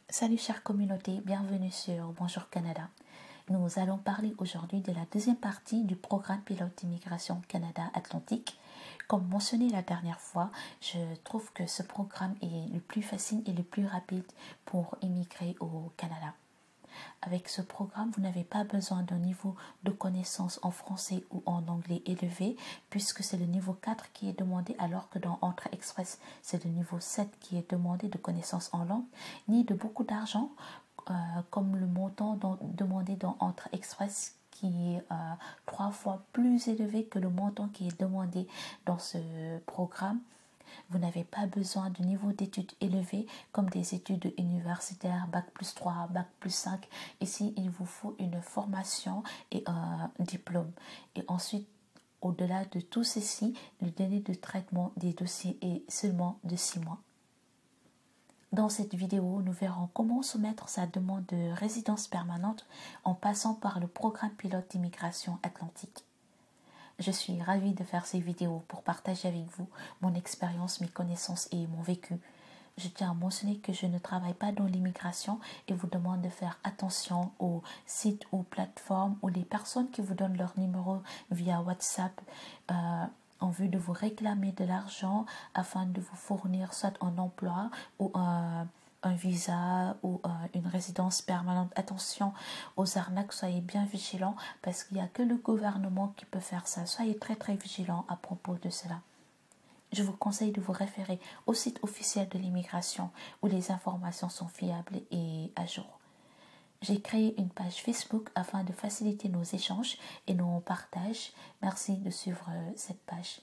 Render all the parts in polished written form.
Salut chère communauté, bienvenue sur Bonjour Canada. Nous allons parler aujourd'hui de la deuxième partie du programme pilote d'immigration Canada Atlantique. Comme mentionné la dernière fois, je trouve que ce programme est le plus facile et le plus rapide pour immigrer au Canada. Avec ce programme, vous n'avez pas besoin d'un niveau de connaissance en français ou en anglais élevé, puisque c'est le niveau 4 qui est demandé, alors que dans Entrée Express, c'est le niveau 7 qui est demandé de connaissance en langue, ni de beaucoup d'argent, comme le montant demandé dans Entrée Express, qui est 3 fois plus élevé que le montant qui est demandé dans ce programme. Vous n'avez pas besoin de niveau d'études élevé comme des études universitaires, bac plus 3, bac plus 5. Ici, il vous faut une formation et un diplôme. Et ensuite, au-delà de tout ceci, le délai de traitement des dossiers est seulement de 6 mois. Dans cette vidéo, nous verrons comment soumettre sa demande de résidence permanente en passant par le programme pilote d'immigration Atlantique. Je suis ravie de faire ces vidéos pour partager avec vous mon expérience, mes connaissances et mon vécu. Je tiens à mentionner que je ne travaille pas dans l'immigration et vous demande de faire attention aux sites ou plateformes ou les personnes qui vous donnent leur numéro via WhatsApp en vue de vous réclamer de l'argent afin de vous fournir soit un emploi ou un visa ou une résidence permanente. Attention aux arnaques, soyez bien vigilants parce qu'il n'y a que le gouvernement qui peut faire ça. Soyez très vigilants à propos de cela. Je vous conseille de vous référer au site officiel de l'immigration où les informations sont fiables et à jour. J'ai créé une page Facebook afin de faciliter nos échanges et nos partages. Merci de suivre cette page.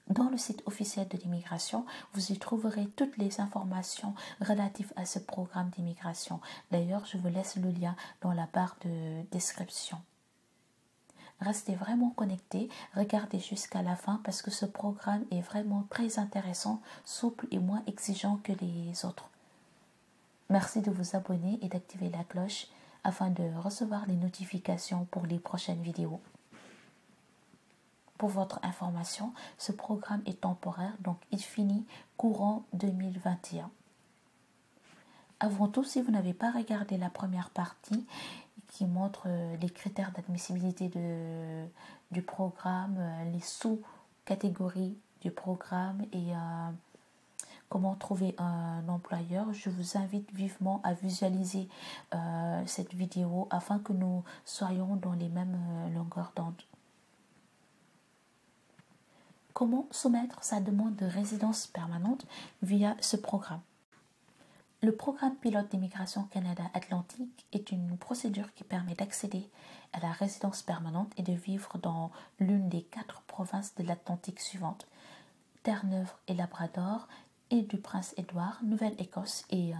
Dans le site officiel de l'immigration, vous y trouverez toutes les informations relatives à ce programme d'immigration. D'ailleurs, je vous laisse le lien dans la barre de description. Restez vraiment connectés, regardez jusqu'à la fin parce que ce programme est vraiment très intéressant, souple et moins exigeant que les autres. Merci de vous abonner et d'activer la cloche afin de recevoir les notifications pour les prochaines vidéos. Pour votre information, ce programme est temporaire, donc il finit courant 2021. Avant tout, si vous n'avez pas regardé la première partie qui montre les critères d'admissibilité du programme, les sous-catégories du programme et comment trouver un employeur, je vous invite vivement à visualiser cette vidéo afin que nous soyons dans les mêmes longueurs d'onde. Comment soumettre sa demande de résidence permanente via ce programme? Le programme pilote d'immigration Canada Atlantique est une procédure qui permet d'accéder à la résidence permanente et de vivre dans l'une des 4 provinces de l'Atlantique suivantes: Terre-Neuve et Labrador, Île du Prince-Édouard, Nouvelle-Écosse et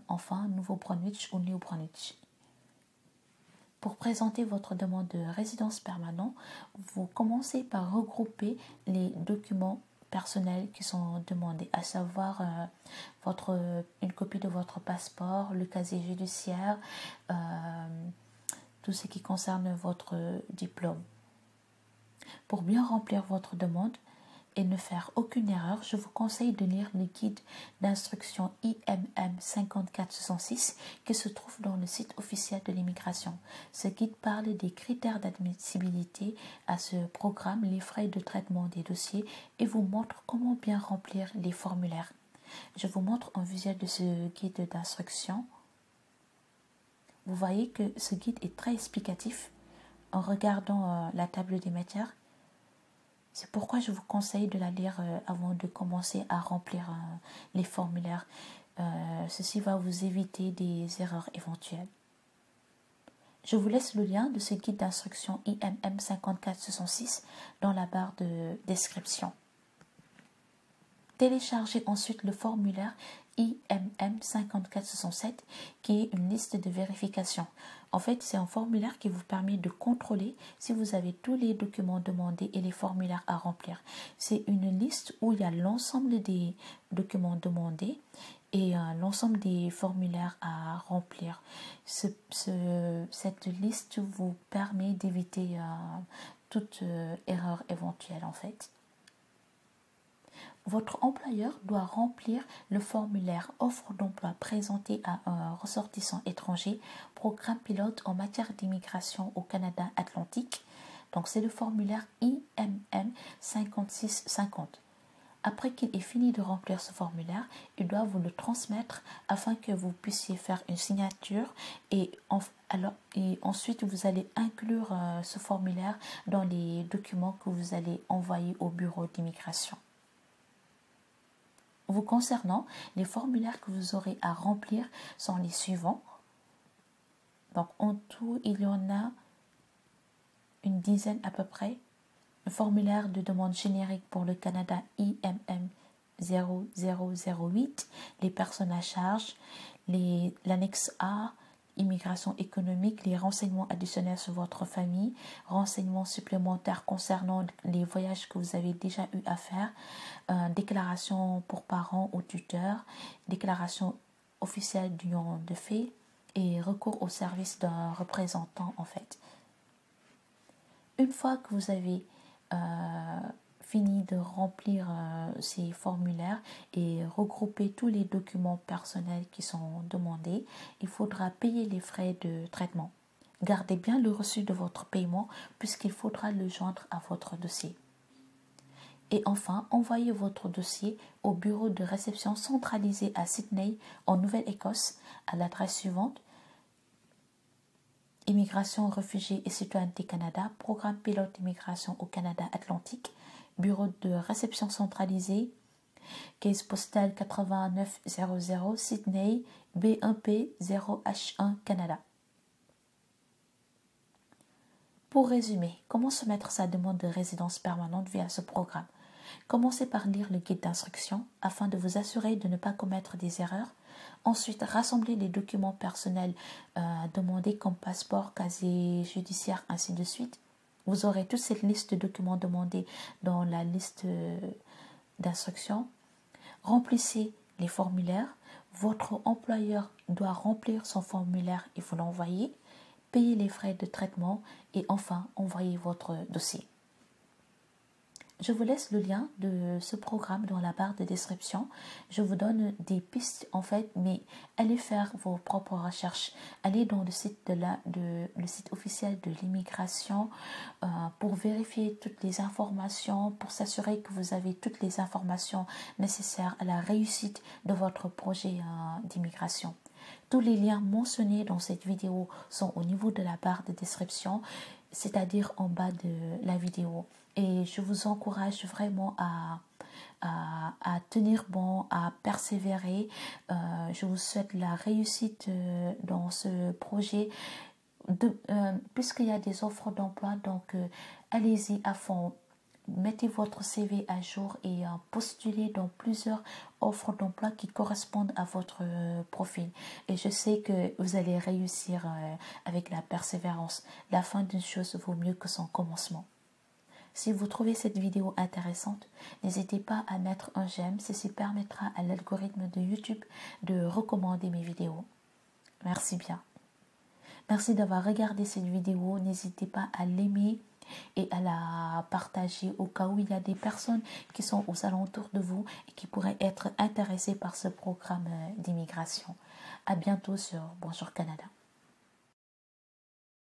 enfin Nouveau-Brunswick ou New-Brunswick. Pour présenter votre demande de résidence permanente, vous commencez par regrouper les documents personnels qui sont demandés, à savoir une copie de votre passeport, le casier judiciaire, tout ce qui concerne votre diplôme. Pour bien remplir votre demande et ne faire aucune erreur, je vous conseille de lire le guide d'instruction IMM 5466 qui se trouve dans le site officiel de l'immigration. Ce guide parle des critères d'admissibilité à ce programme, les frais de traitement des dossiers et vous montre comment bien remplir les formulaires. Je vous montre un visuel de ce guide d'instruction. Vous voyez que ce guide est très explicatif en regardant la table des matières. C'est pourquoi je vous conseille de la lire avant de commencer à remplir les formulaires. Ceci va vous éviter des erreurs éventuelles. Je vous laisse le lien de ce guide d'instruction IMM 5466 dans la barre de description. Téléchargez ensuite le formulaire IMM 5467 qui est une liste de vérification. En fait, c'est un formulaire qui vous permet de contrôler si vous avez tous les documents demandés et les formulaires à remplir. C'est une liste où il y a l'ensemble des documents demandés et l'ensemble des formulaires à remplir. Cette liste vous permet d'éviter toute erreur éventuelle en fait. Votre employeur doit remplir le formulaire offre d'emploi présenté à un ressortissant étranger, programme pilote en matière d'immigration au Canada Atlantique. Donc c'est le formulaire IMM 5650. Après qu'il ait fini de remplir ce formulaire, il doit vous le transmettre afin que vous puissiez faire une signature et ensuite vous allez inclure ce formulaire dans les documents que vous allez envoyer au bureau d'immigration. Vous concernant, les formulaires que vous aurez à remplir sont les suivants. Donc en tout, il y en a une dizaine à peu près. Le formulaire de demande générique pour le Canada IMM 0008, les personnes à charge, l'annexe A, immigration économique, les renseignements additionnels sur votre famille, renseignements supplémentaires concernant les voyages que vous avez déjà eu à faire, déclaration pour parents ou tuteurs, déclaration officielle d'union de fait et recours au service d'un représentant en fait. Une fois que vous avez fini de remplir ces formulaires et regrouper tous les documents personnels qui sont demandés, il faudra payer les frais de traitement. Gardez bien le reçu de votre paiement puisqu'il faudra le joindre à votre dossier. Et enfin, envoyez votre dossier au bureau de réception centralisé à Sydney, en Nouvelle-Écosse, à l'adresse suivante: Immigration, réfugiés et citoyenneté Canada, programme pilote immigration au Canada Atlantique, bureau de réception centralisé, caisse postale 8900 Sydney, B1P 0H1 Canada. Pour résumer, comment soumettre sa demande de résidence permanente via ce programme? Commencez par lire le guide d'instruction afin de vous assurer de ne pas commettre des erreurs. Ensuite, rassemblez les documents personnels demandés comme passeport, casier judiciaire, ainsi de suite. Vous aurez toute cette liste de documents demandés dans la liste d'instructions. Remplissez les formulaires. Votre employeur doit remplir son formulaire et vous l'envoyer. Payez les frais de traitement et enfin, envoyez votre dossier. Je vous laisse le lien de ce programme dans la barre de description. Je vous donne des pistes en fait, mais allez faire vos propres recherches. Allez dans le site le site officiel de l'immigration pour vérifier toutes les informations, pour s'assurer que vous avez toutes les informations nécessaires à la réussite de votre projet d'immigration. Tous les liens mentionnés dans cette vidéo sont au niveau de la barre de description, c'est-à-dire en bas de la vidéo. Et je vous encourage vraiment à tenir bon, à persévérer. Je vous souhaite la réussite dans ce projet. Puisqu'il y a des offres d'emploi, donc allez-y à fond. Mettez votre CV à jour et postulez dans plusieurs offres d'emploi qui correspondent à votre profil. Et je sais que vous allez réussir avec la persévérance. La fin d'une chose vaut mieux que son commencement. Si vous trouvez cette vidéo intéressante, n'hésitez pas à mettre un j'aime. Ceci permettra à l'algorithme de YouTube de recommander mes vidéos. Merci bien. Merci d'avoir regardé cette vidéo. N'hésitez pas à l'aimer et à la partager au cas où il y a des personnes qui sont aux alentours de vous et qui pourraient être intéressées par ce programme d'immigration. À bientôt sur Bonjour Canada.